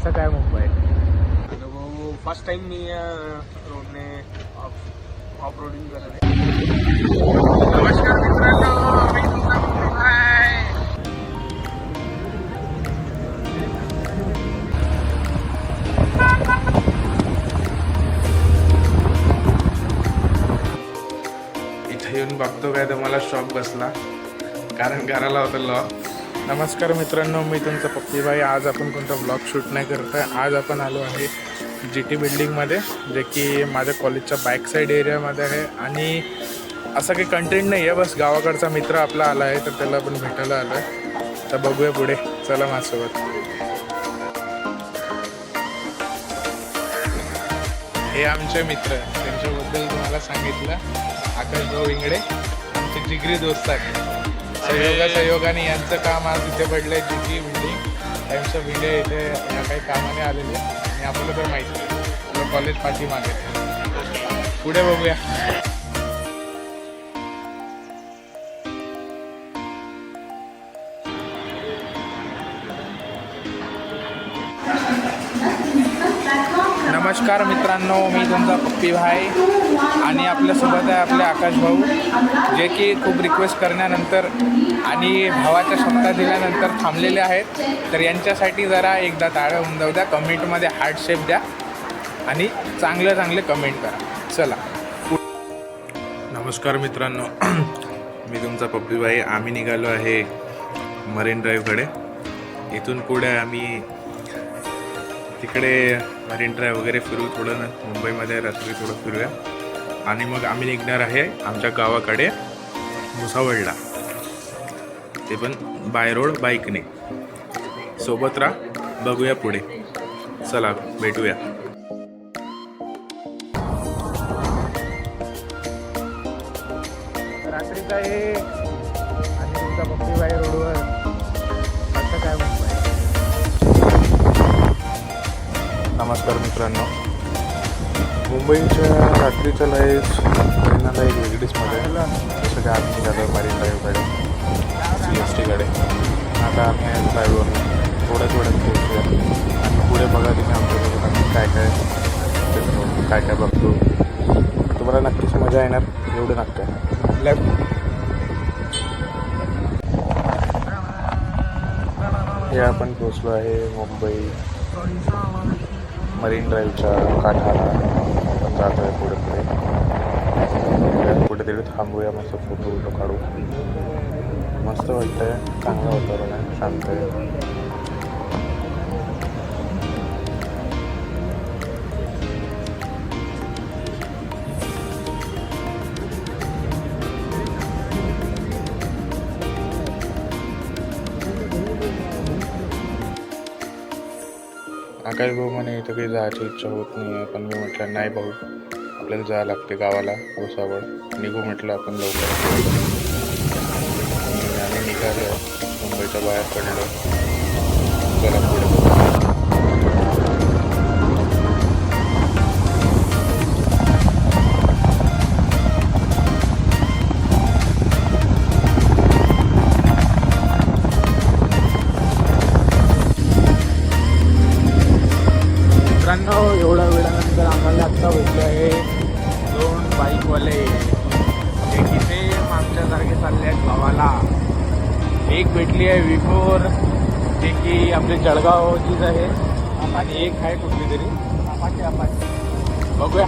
कसं काय मुंबई? अनुभव फर्स्ट टाइम मी रोडने ऑफ रोडिंग करत आहे. नमस्कार मित्रांनो, मी तुमचा पप्पू आहे. इथे येऊन बघतो काय तर मला शॉक बसला, कारण घराला होता लॉक. नमस्कार मित्रांनो, मी तुमचा पप्पीभाई. आज आपण कोणता ब्लॉग शूट नाही करत आहे. आज आपण आलो आहे GT बिल्डिंगमध्ये, जे की माझ्या कॉलेजच्या बॅक साईड एरियामध्ये आहे. आणि असं काही कंटेंट नाही आहे, बस गावाकडचा मित्र आपला आला आहे तर त्याला आपण भेटायला आलो आहे. तर बघूया पुढे, चला माझ्यासोबत. हे आमचे मित्र, त्यांच्याबद्दल तुम्हाला सांगितलं, आकाश भाऊ इंगडे, आमचे जिगरी दोस्त आहेत. सहयोगाने यांचं काम आज इथे पडलं आहे, GT बिल्डिंग. त्यांचं व्हिडिओ इथे या काही कामाने आलेले आणि आपल्याला तर माहिती आहे आपलं कॉलेज पाठीमागे. पुढे बघूया. नमस्कार मित्रांनो, मी तुमचा पप्पीभाई आणि आपल्यासोबत आहे आपले आकाश भाऊ, जे की खूप रिक्वेस्ट करण्यानंतर आणि भावाच्या शब्दात दिल्यानंतर थांबलेले आहेत. तर यांच्यासाठी जरा एकदा टाळ्या होऊन जाऊ द्या, कमेंटमध्ये हार्ट शेप द्या आणि चांगले कमेंट करा. चला. नमस्कार मित्रांनो, मी तुमचा पप्पीभाई. आम्ही निघालो आहे मरीन ड्राईव्हकडे. इथून पुढे आम्ही तिकडे मरीन ड्राईव्ह वगैरे फिरू, थोडं मुंबईमध्ये रात्री थोडं फिरूया आणि मग आम्ही निघणार आहे आमच्या गावाकडे भुसावळला, ते पण बाय रोड बाईकने. सोबत राहा, बघूया पुढे. चला भेटूया. रात्रीचा हे आणि तुमचा पप्पीभाई रोडवर असं काय मुंबई. नमस्कार मित्रांनो, मुंबईच्या रात्रीच्या लाईफ परिणाला एक वेगळीच मजा आहे. जसं की आम्ही निघालो मरीन ड्राईव्हकडे, CSTकडे. आता आम्ही ड्राईव्हवर थोड्याच वेळात पोहोचूया आणि पुढे बघा तुम्ही आमच्यासोबत आम्ही काय काय बघतो. तुम्हाला नक्कीच मजा येणार, एवढं नक्की. हे आपण पोचलो आहे मुंबई मरीन ड्राईव्हच्या काठाला. आपण जातो आहे पुढे तिथे थांबूया, मस्त फोटो काढू. मस्त वाटतं आहे, चांगलं वातावरण आहे, शांत आहे. आकाश भाऊ म्हणे इथं काही जायची इच्छा होत नाही आहे, पण मी म्हटलं नाही भाऊ, आपल्याला जायला लागते गावाला भुसावळ. निघू म्हटलं आपण लवकर. आम्ही निघालो, मुंबईच्या बाहेर पडलो. चला पुढे. मित्रांनो, एवढ्या वेळानंतर आम्हाला आत्ता भेटले आहे 2 बाईकवाले, जे की ते आमच्यासारखे चालले आहेत गावाला. एक भेटली आहे V4, जे की आपले जळगावचीच आहे, आणि एक आहे कुठली तरी बघूया.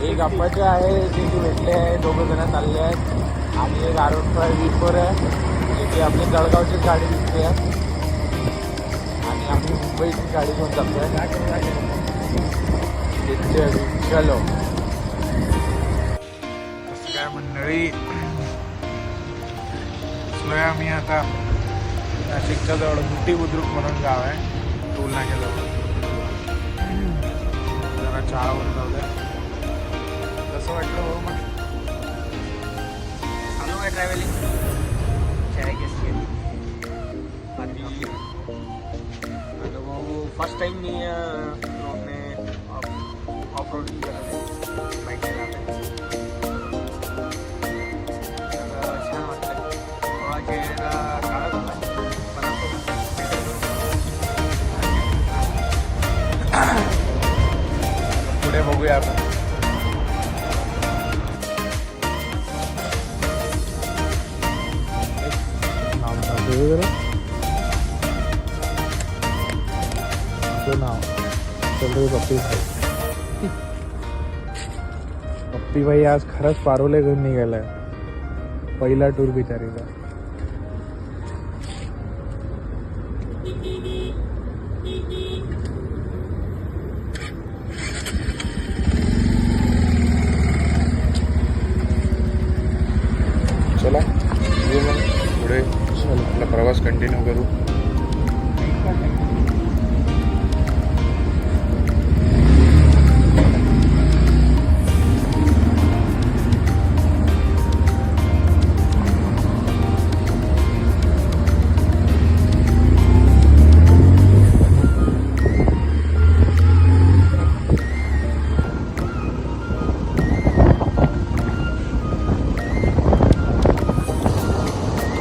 एक अप्पाचे आहे, जे की भेटले आहे. 2 जण चालले आहेत आणि एक R15 V4 आहे, जे की आपली जळगावचीच गाडी दिसते आहे. आणि आम्ही मुंबईची गाडी घेऊन जातोय. चलो. कसं काय मंडळी, पोचलोय आम्ही आता नाशिकच्या जवळ गुटी बुद्रुक म्हणून गाव आहे, टोल नाक्याजवळ. जरा चहावर जाऊ द्या. कसं वाटलं हो मग? चालू आहे ट्रॅव्हलिंग. अनुभव फर्स्ट टाइम मी रोडने ऑफ रोडिंग करत आहे, बाईकने जात आहे. छान वाटतं. काळात होता, परंतु बघूया आपण. आपलं नाव चल रे पप्पी भाई. पप्पी भाई आज खरंच पारोले घेऊन निघालाय. पहिला टूर बिचारीचा. चला येऊ मग पुढे आपला प्रवास कंटिन्यू करू.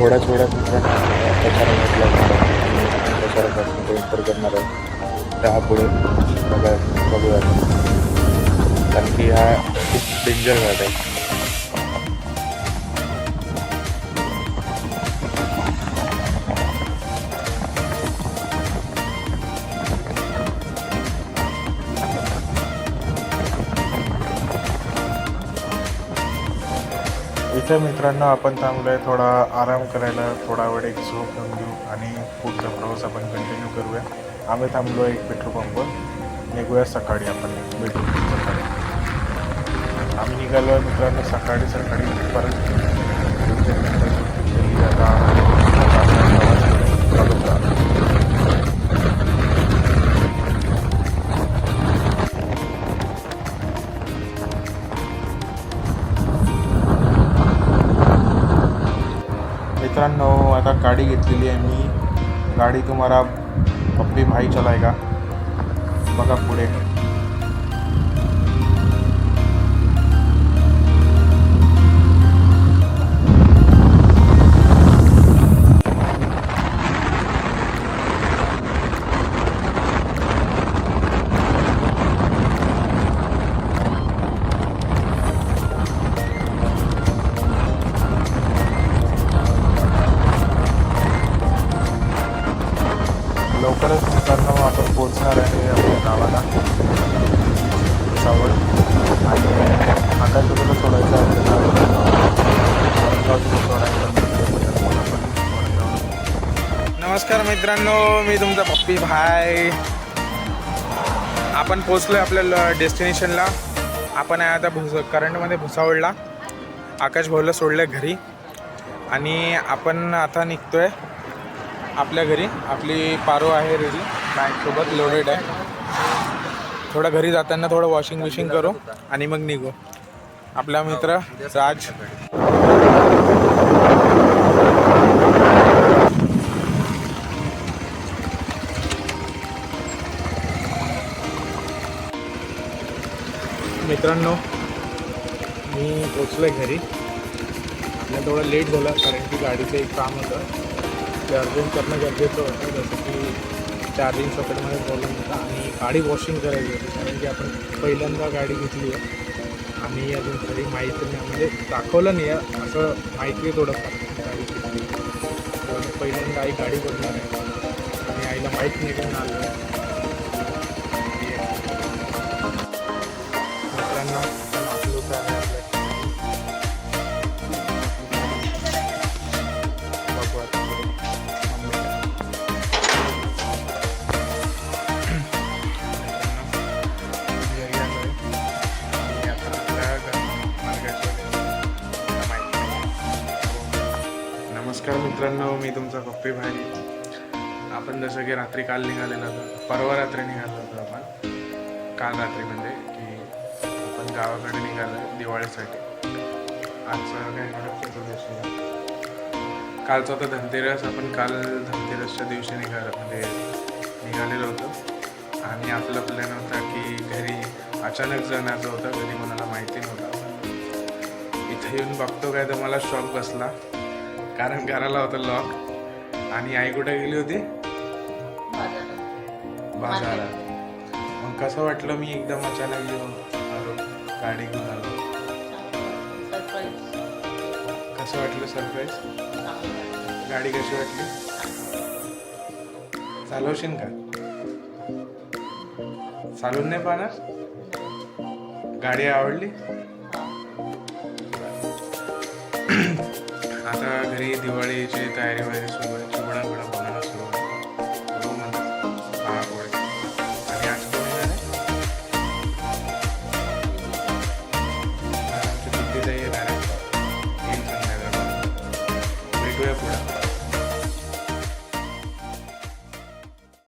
थोड्या प्रचार म्हटलं प्रचारापासून एंटर करणार आहे त्या पुढे बघूया कारण की हा खूप डेंजर घाट आहे. इथे मित्रांनो आपण थांबलोय थोडा आराम करायला. थोडा वेळ एक झोप घेऊन घेऊ आणि पुढचा प्रवास आपण कंटिन्यू करूया. आम्ही थांबलो एक पेट्रोल पंपवर. निघूया सकाळी. आपण भेटू सकाळी. आम्ही निघालो आहे मित्रांनो सकाळी परत मित्रांनो आता गाडी घेतलेली आहे मी. गाडी तुम्हाला पप्पी भाई चलाएगा. बघा पुढे. लवकरच मित्रांनो आपण पोहोचणार आहे आपल्या गावाला भुसावळ. आणि आकाशवाडीला सोडायचं नमस्कार मित्रांनो, मी तुमचा पप्पी भाई. आपण पोचलो आहे आपल्या डेस्टिनेशनला. आपण आहे आता करंटमध्ये भुसावळला. आकाश भाऊला सोडलं घरी आणि आपण आता निघतो आहे आपल्या घरी. आपली पारो आहे रेडी बॅगसोबत लोडेड आहे. थोडं घरी जाताना थोडं वॉशिंग बिशिंग करू आणि मग निघू. आपला मित्र राज. मित्रांनो मी पोचलो आहे घरी. आपल्याला थोडं लेट झालं कारण की गाडीचं एक काम होतं ते अर्जंट करणं गरजेचं होतं. जसं की चार्जिंग सॉकेटमध्ये प्रॉब्लेम होता आणि गाडी वॉशिंग करायची होती कारण की आपण पहिल्यांदा गाडी घेतली आहे आणि अजून तरी माहिती नाही म्हणजे दाखवलं नाही आहे असं माहिती आहे थोडंफार गाडी घेतली. तर पहिल्यांदा आई गाडी बघणार आहे आणि आईला माहीत नाही करून आलं आहे. मित्रांनो आपण आपलं काय आहे नमस्कार मित्रांनो, मी तुमचा पप्पी भाई. आपण जसं की रात्री काल निघालेलं होतं, परवा रात्री निघालो होतो आपण. काल रात्री म्हणजे की आपण गावाकडे निघालो आहे दिवाळीसाठी. आजचं काय गणेश चतुर्दशी. कालचं होतं धनतेरस. आपण काल धनतेरसच्या दिवशी निघालेलो होतो आणि आपला प्लॅन होता की घरी अचानक जाण्याचं होतं. घरी कोणाला माहिती नव्हतं. इथे येऊन बघतो काय तर मला शॉक बसला कारण घराला होतं लॉक आणि आई कुठे गेली होती बाजारात. मग कसं वाटलं मी एकदम अचानक येऊन गाडी घेऊन आलो. कसं वाटलं सरप्राईज? गाडी कशी वाटली? चालवशील का? चालवून नाही पाहणार? गाडी आवडली? आता घरी दिवाळीची तयारी वगैरे सुरू